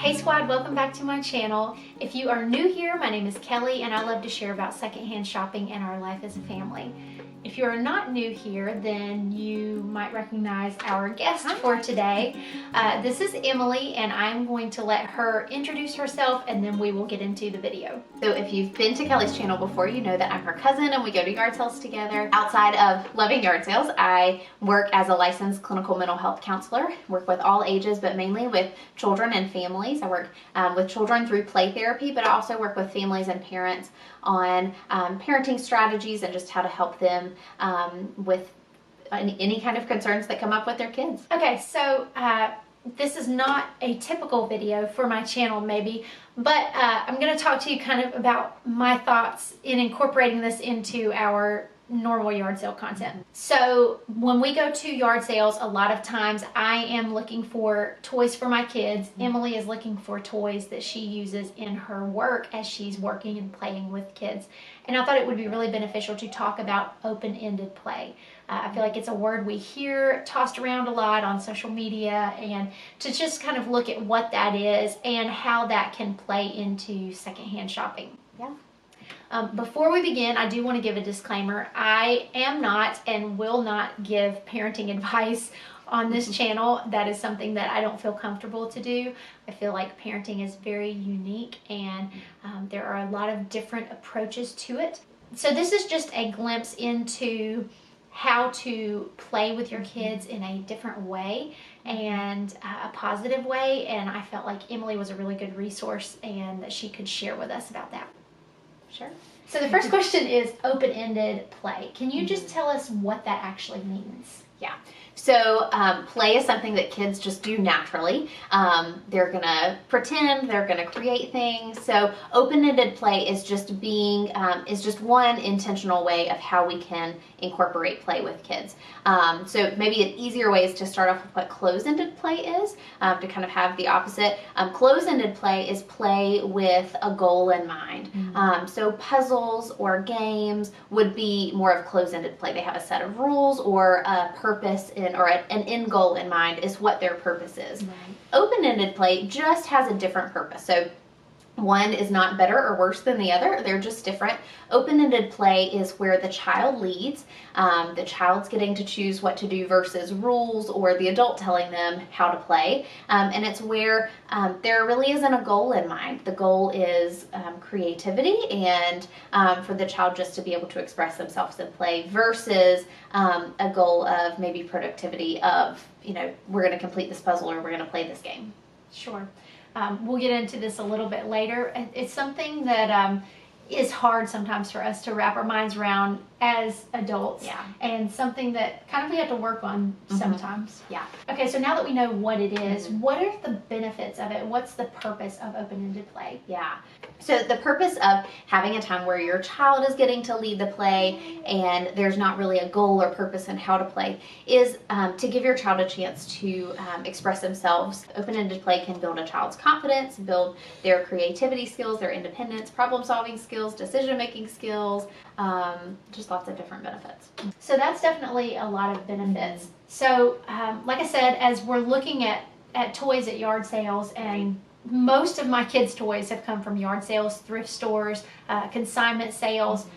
Hey squad, welcome back to my channel. If you are new here, my name is Kelly and I love to share about secondhand shopping and our life as a family. If you are not new here, then you might recognize our guest for today. This is Emily and I'm going to let her introduce herself and then we will get into the video. So if you've been to Kelly's channel before, you know that I'm her cousin and we go to yard sales together. Outside of loving yard sales, I work as a licensed clinical mental health counselor, work with all ages, but mainly with children and families. I work with children through play therapy, but I also work with families and parents on parenting strategies and just how to help them with any kind of concerns that come up with their kids. Okay, so this is not a typical video for my channel maybe, but I'm going to talk to you kind of about my thoughts in incorporating this into our normal yard sale content. So when we go to yard sales, a lot of times I am looking for toys for my kids. Emily is looking for toys that she uses in her work as she's working and playing with kids. And I thought it would be really beneficial to talk about open-ended play. I feel like it's a word we hear tossed around a lot on social media, and to just kind of look at what that is and how that can play into secondhand shopping. Yeah. Before we begin, I do want to give a disclaimer. I am not and will not give parenting advice on this channel. That is something that I don't feel comfortable to do. I feel like parenting is very unique and there are a lot of different approaches to it. So this is just a glimpse into how to play with your kids in a different way and a positive way, and I felt like Emily was a really good resource and that she could share with us about that. Sure. So the first question is open-ended play. Can you just tell us what that actually means? Yeah. So play is something that kids just do naturally. They're gonna pretend, they're gonna create things. So open-ended play is just one intentional way of how we can incorporate play with kids. So maybe an easier way is to start off with what closed-ended play is, to kind of have the opposite. Closed-ended play is play with a goal in mind. So puzzles or games would be more of closed-ended play. They have a set of rules or a purpose or an end goal in mind is what their purpose is. Right. Open-ended play just has a different purpose. So one is not better or worse than the other. They're just different. Open-ended play is where the child leads. The child's getting to choose what to do versus rules or the adult telling them how to play. And it's where there really isn't a goal in mind. The goal is creativity and for the child just to be able to express themselves in play versus a goal of maybe productivity of, we're going to complete this puzzle or we're going to play this game. Sure. We'll get into this a little bit later. It's something that is hard sometimes for us to wrap our minds around as adults. Yeah. And something that kind of we have to work on sometimes. Yeah. Okay, so now that we know what it is, what are the benefits of it? What's the purpose of open-ended play? Yeah. So the purpose of having a time where your child is getting to lead the play and there's not really a goal or purpose in how to play is to give your child a chance to express themselves. Open-ended play can build a child's confidence, build their creativity skills, their independence, problem-solving skills, decision-making skills, just lots of different benefits. So that's definitely a lot of benefits. So like I said, as we're looking at toys at yard sales, and most of my kids' toys have come from yard sales, thrift stores, consignment sales.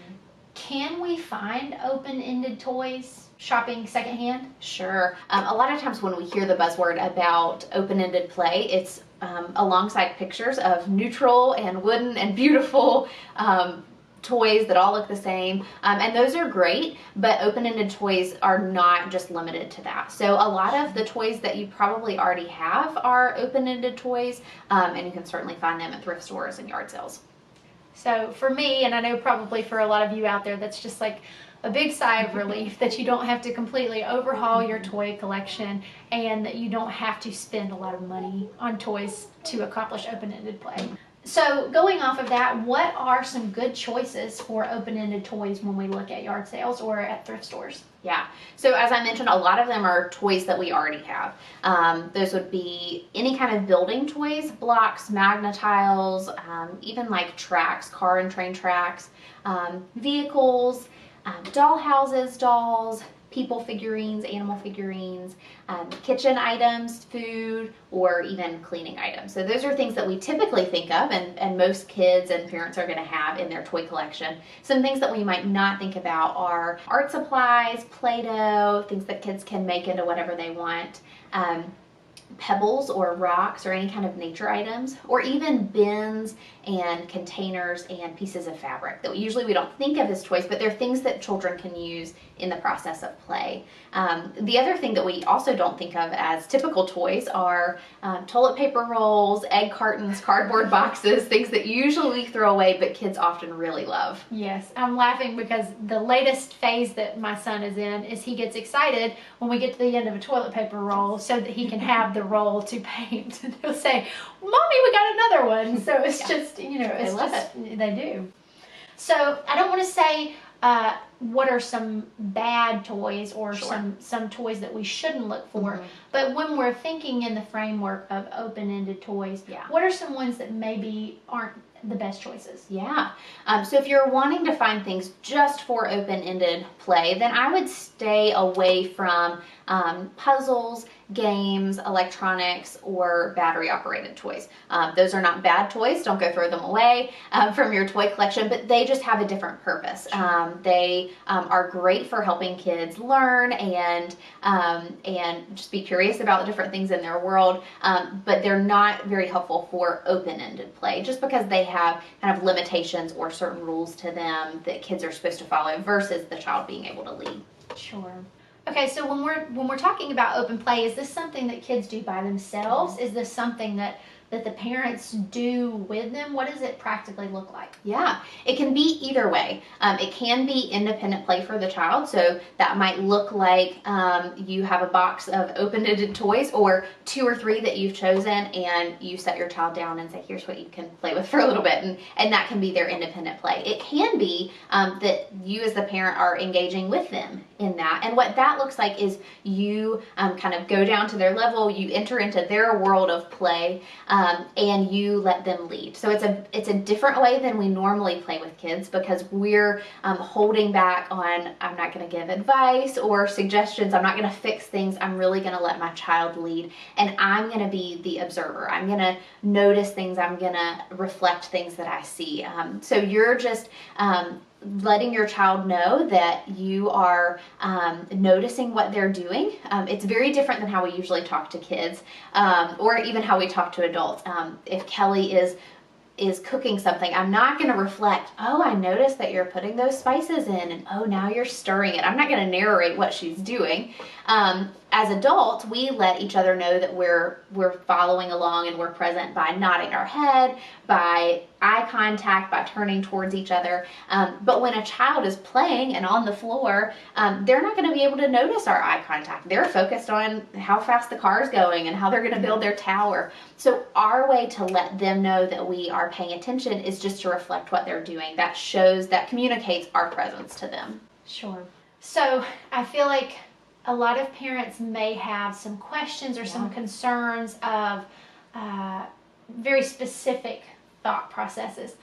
Can we find open-ended toys shopping secondhand? Sure. A lot of times when we hear the buzzword about open-ended play, it's alongside pictures of neutral and wooden and beautiful toys that all look the same, and those are great, but open-ended toys are not just limited to that. So a lot of the toys that you probably already have are open-ended toys, and you can certainly find them at thrift stores and yard sales. So for me, and I know probably for a lot of you out there, that's just like a big sigh of relief that you don't have to completely overhaul your toy collection and that you don't have to spend a lot of money on toys to accomplish open-ended play. So going off of that, what are some good choices for open-ended toys when we look at yard sales or at thrift stores? Yeah, so as I mentioned, a lot of them are toys that we already have. Those would be any kind of building toys, blocks, magnetiles, even like tracks, car and train tracks, vehicles, doll houses, dolls, people figurines, animal figurines, kitchen items, food, or even cleaning items. So those are things that we typically think of, and most kids and parents are going to have in their toy collection. Some things that we might not think about are art supplies, Play-Doh, things that kids can make into whatever they want. Pebbles or rocks or any kind of nature items, or even bins and containers and pieces of fabric that usually we don't think of as toys, but they're things that children can use in the process of play. The other thing that we also don't think of as typical toys are toilet paper rolls, egg cartons, cardboard boxes, things that usually we throw away but kids often really love. Yes, I'm laughing because the latest phase that my son is in is he gets excited when we get to the end of a toilet paper roll so that he can have the roll to paint. And he'll say, "Mommy, we got another one." So it's just, it's they do. So I don't want to say what are some bad toys or some toys that we shouldn't look for, but when we're thinking in the framework of open-ended toys, what are some ones that maybe aren't the best choices? So if you're wanting to find things just for open-ended play, then I would stay away from puzzles, games, electronics, or battery-operated toys. Those are not bad toys. Don't go throw them away from your toy collection, but they just have a different purpose. They are great for helping kids learn and just be curious about the different things in their world, but they're not very helpful for open-ended play just because they have kind of limitations or certain rules to them that kids are supposed to follow versus the child being able to lead. Sure. Okay, so when we're talking about open play, is this something that kids do by themselves? Is this something that the parents do with them? What does it practically look like? Yeah, it can be either way. It can be independent play for the child, so that might look like you have a box of open-ended toys or 2 or 3 that you've chosen, and you set your child down and say, here's what you can play with for a little bit, and that can be their independent play. It can be that you as the parent are engaging with them in that, and what that looks like is you kind of go down to their level, you enter into their world of play, and you let them lead. So it's a different way than we normally play with kids because we're holding back on, I'm not going to give advice or suggestions, I'm not going to fix things, I'm really going to let my child lead, and I'm going to be the observer. I'm going to notice things, I'm going to reflect things that I see. So you're just letting your child know that you are noticing what they're doing. It's very different than how we usually talk to kids or even how we talk to adults. If Kelly is cooking something, I'm not going to reflect, oh, I noticed that you're putting those spices in, and oh, now you're stirring it. I'm not going to narrate what she's doing. As adults, we let each other know that we're following along and we're present by nodding our head, by eye contact, by turning towards each other. But when a child is playing and on the floor, they're not going to be able to notice our eye contact. They're focused on how fast the car is going and how they're going to build their tower. So our way to let them know that we are paying attention is just to reflect what they're doing. That shows, that communicates our presence to them. Sure. So I feel like a lot of parents may have some questions or some concerns of very specific thought processes.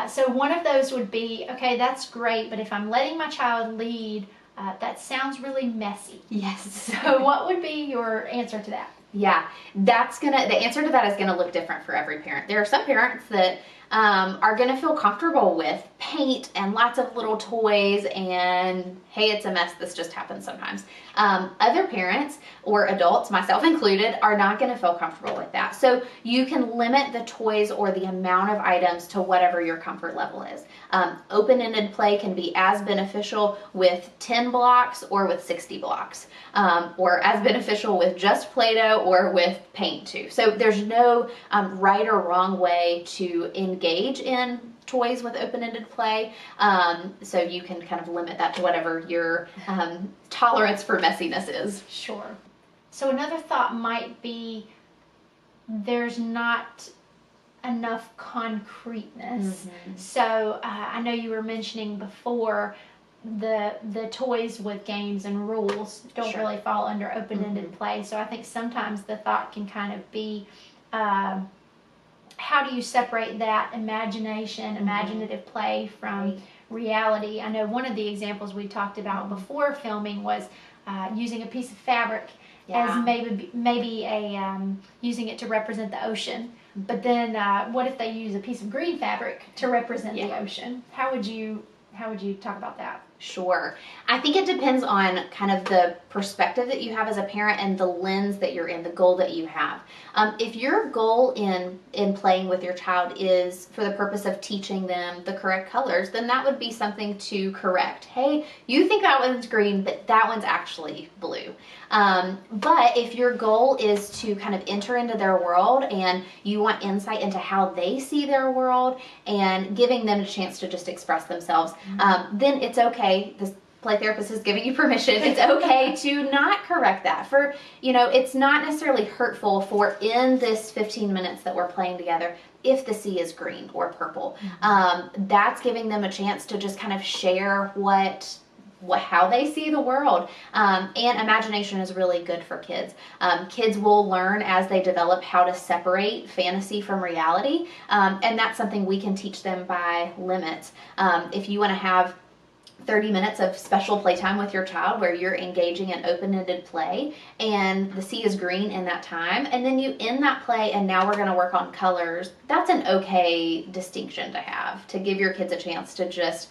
So one of those would be, okay, that's great, but if I'm letting my child lead, that sounds really messy. Yes. So what would be your answer to that? Yeah, the answer to that is gonna look different for every parent. There are some parents that are gonna feel comfortable with paint and lots of little toys and, hey, it's a mess, this just happens sometimes. Other parents or adults, myself included, are not gonna feel comfortable with that. So you can limit the toys or the amount of items to whatever your comfort level is. Open-ended play can be as beneficial with 10 blocks or with 60 blocks, or as beneficial with just Play-Doh or with paint too. So there's no right or wrong way to engage in toys with open-ended play, so you can kind of limit that to whatever your tolerance for messiness is. Sure. So another thought might be there's not enough concreteness. So I know you were mentioning before the toys with games and rules don't really fall under open-ended play. So I think sometimes the thought can kind of be, how do you separate that imaginative play from reality? I know one of the examples we talked about before filming was using a piece of fabric as maybe a using it to represent the ocean. But then what if they use a piece of green fabric to represent the ocean? How would you talk about that? Sure. I think it depends on kind of the perspective that you have as a parent and the lens that you're in, the goal that you have. If your goal in playing with your child is for the purpose of teaching them the correct colors, then that would be something to correct. Hey, you think that one's green, but that one's actually blue. But if your goal is to kind of enter into their world and you want insight into how they see their world and giving them a chance to just express themselves, then it's okay. This play therapist is giving you permission. It's okay to not correct that. For, it's not necessarily hurtful for in this 15 minutes that we're playing together, if the sea is green or purple. That's giving them a chance to just kind of share how they see the world. And imagination is really good for kids. Kids will learn as they develop how to separate fantasy from reality. And that's something we can teach them by limits. If you want to have 30 minutes of special playtime with your child where you're engaging in open-ended play and the sea is green in that time, and then you end that play and now we're going to work on colors, that's an okay distinction to have, to give your kids a chance to just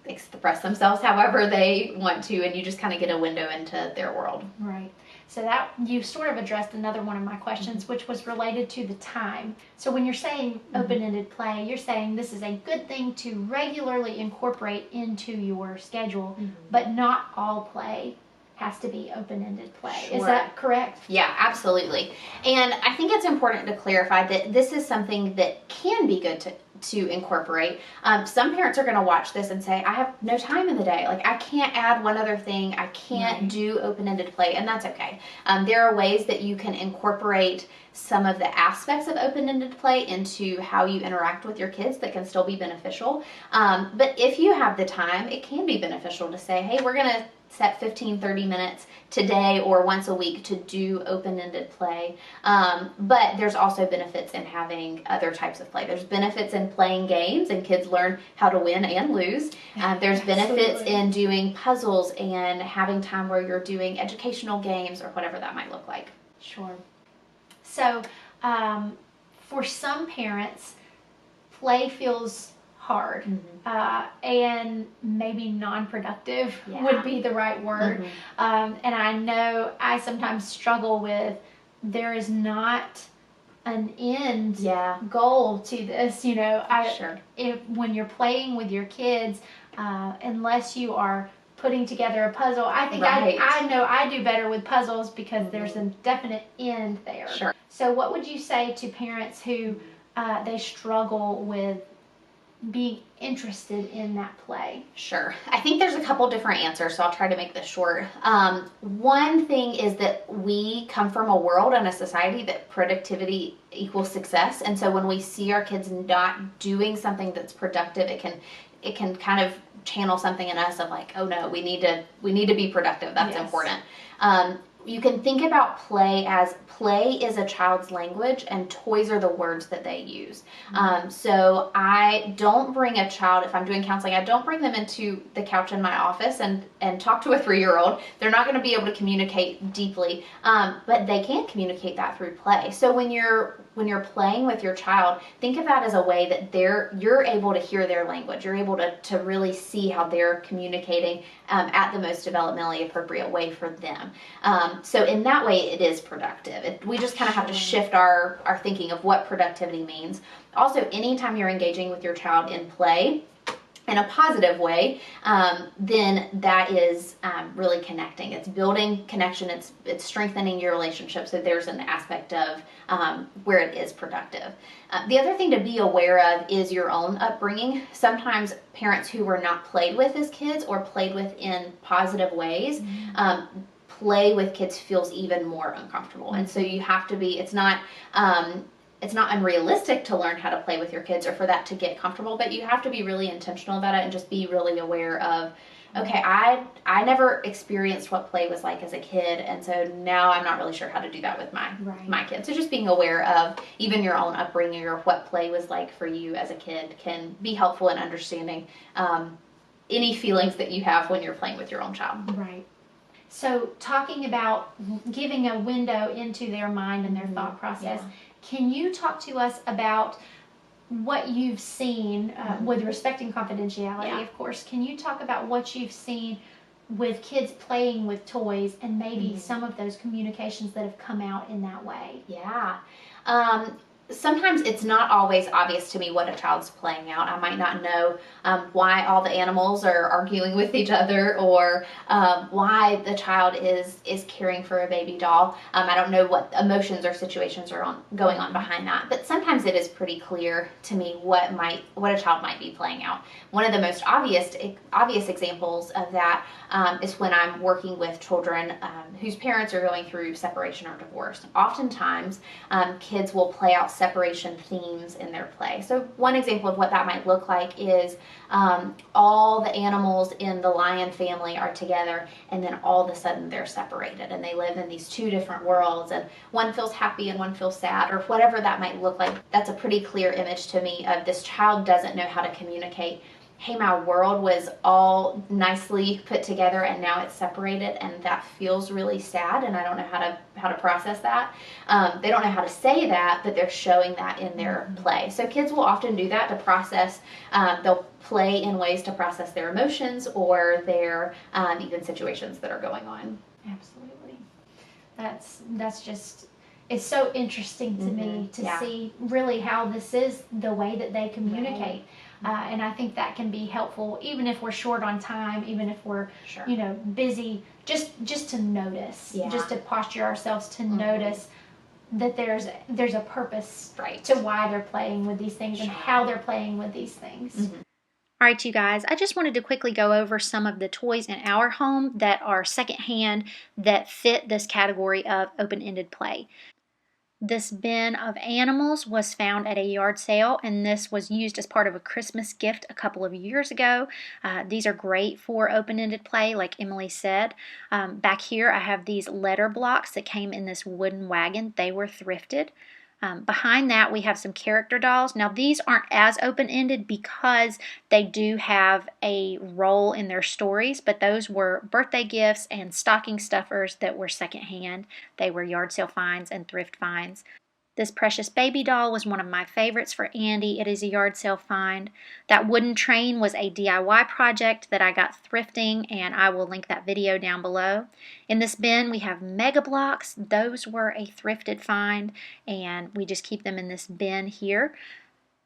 express themselves however they want to, and you just kind of get a window into their world. Right. So that you sort of addressed another one of my questions, which was related to the time. So when you're saying open-ended play, you're saying this is a good thing to regularly incorporate into your schedule, but not all play has to be open-ended play. Sure. Is that correct? Yeah, absolutely. And I think it's important to clarify that this is something that can be good to incorporate. Some parents are going to watch this and say, I have no time in the day. Like, I can't add one other thing. I can't do open-ended play, and that's okay. There are ways that you can incorporate some of the aspects of open-ended play into how you interact with your kids that can still be beneficial. But if you have the time, it can be beneficial to say, hey, we're going to set 15-30 minutes today or once a week to do open-ended play. But there's also benefits in having other types of play. There's benefits in playing games, and kids learn how to win and lose. There's benefits in doing puzzles and having time where you're doing educational games or whatever that might look like. Sure. So for some parents, play feels hard and maybe non-productive would be the right word. And I know I sometimes struggle with, there is not an end goal to this. When you're playing with your kids, unless you are putting together a puzzle, I think I know I do better with puzzles because there's a definite end there. Sure. So what would you say to parents who they struggle with being interested in that play? Sure. I think there's a couple different answers, so I'll try to make this short. One thing is that we come from a world and a society that productivity equals success, and so when we see our kids not doing something that's productive, it can kind of channel something in us of like, oh no, we need to be productive. That's important. You can think about play is a child's language, and toys are the words that they use. So I don't bring a child, if I'm doing counseling, I don't bring them into the couch in my office and talk to a 3-year-old. They're not going to be able to communicate deeply, but they can communicate that through play. So when you're playing with your child, think of that as a way that you're able to hear their language. You're able to really see how they're communicating at the most developmentally appropriate way for them. So in that way, it is productive. We just kind of have to shift our thinking of what productivity means. Also, anytime you're engaging with your child in play, in a positive way, then that is really connecting. It's building connection. It's strengthening your relationship. So there's an aspect of where it is productive. The other thing to be aware of is your own upbringing. Sometimes parents who were not played with as kids or played with in positive ways, play with kids feels even more uncomfortable. And so you have to be, it's not unrealistic to learn how to play with your kids or for that to get comfortable, but you have to be really intentional about it and just be really aware of, okay, I never experienced what play was like as a kid, and so now I'm not really sure how to do that with my kids. So just being aware of even your own upbringing or what play was like for you as a kid can be helpful in understanding any feelings that you have when you're playing with your own child. Right. So talking about giving a window into their mind and their thought process, can you talk to us about what you've seen with respecting confidentiality, of course? Can you talk about what you've seen with kids playing with toys and maybe some of those communications that have come out in that way? Yeah. Sometimes it's not always obvious to me what a child's playing out. I might not know why all the animals are arguing with each other, or why the child is caring for a baby doll. I don't know what emotions or situations are going on behind that. But sometimes it is pretty clear to me what a child might be playing out. One of the most obvious examples of that is when I'm working with children whose parents are going through separation or divorce. Oftentimes, kids will play out separation themes in their play. So one example of what that might look like is all the animals in the lion family are together, and then all of a sudden they're separated and they live in these two different worlds, and one feels happy and one feels sad, or whatever that might look like. That's a pretty clear image to me of this child doesn't know how to communicate, hey, my world was all nicely put together and now it's separated, and that feels really sad, and I don't know how to process that. They don't know how to say that, but they're showing that in their play. So kids will often do that to process. They'll play in ways to process their emotions or their even situations that are going on. Absolutely. That's just, it's so interesting to me to see really how this is the way that they communicate. And I think that can be helpful, even if we're short on time, even if we're, busy, just to notice, just to posture ourselves to notice that there's a purpose to why they're playing with these things and how they're playing with these things. All right, you guys, I just wanted to quickly go over some of the toys in our home that are secondhand that fit this category of open-ended play. This bin of animals was found at a yard sale, and this was used as part of a Christmas gift a couple of years ago. These are great for open-ended play, like Emily said. Back here I have these letter blocks that came in this wooden wagon. They were thrifted. Behind that we have some character dolls. Now these aren't as open-ended because they do have a role in their stories, but those were birthday gifts and stocking stuffers that were secondhand. They were yard sale finds and thrift finds. This precious baby doll was one of my favorites for Andy. It is a yard sale find. That wooden train was a DIY project that I got thrifting, and I will link that video down below. In this bin we have Mega Blocks. Those were a thrifted find, and we just keep them in this bin here.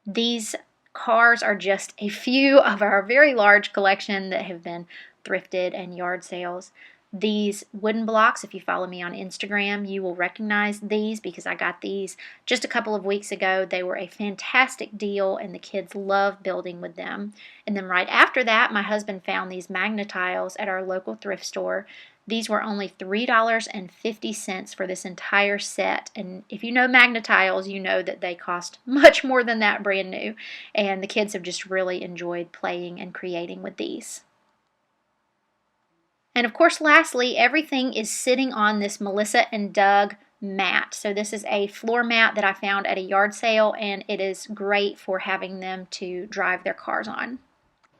These cars are just a few of our very large collection that have been thrifted and yard sales. These wooden blocks, if you follow me on Instagram, you will recognize these because I got these just a couple of weeks ago. They were a fantastic deal and the kids love building with them. And then right after that, my husband found these Magnetiles at our local thrift store. These were only $3.50 for this entire set. And if you know Magnetiles, you know that they cost much more than that brand new. And the kids have just really enjoyed playing and creating with these. And of course, lastly, everything is sitting on this Melissa and Doug mat. So this is a floor mat that I found at a yard sale, and it is great for having them to drive their cars on.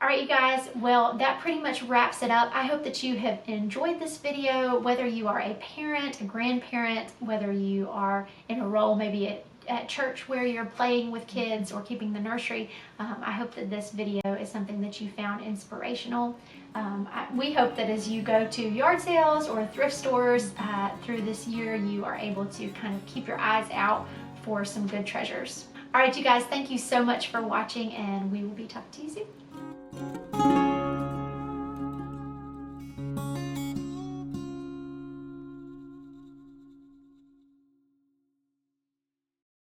All right, you guys, well, that pretty much wraps it up. I hope that you have enjoyed this video, whether you are a parent, a grandparent, whether you are in a role maybe at church where you're playing with kids or keeping the nursery. I hope that this video is something that you found inspirational. We hope that as you go to yard sales or thrift stores through this year, you are able to kind of keep your eyes out for some good treasures. All right, you guys, thank you so much for watching, and we will be talking to you soon.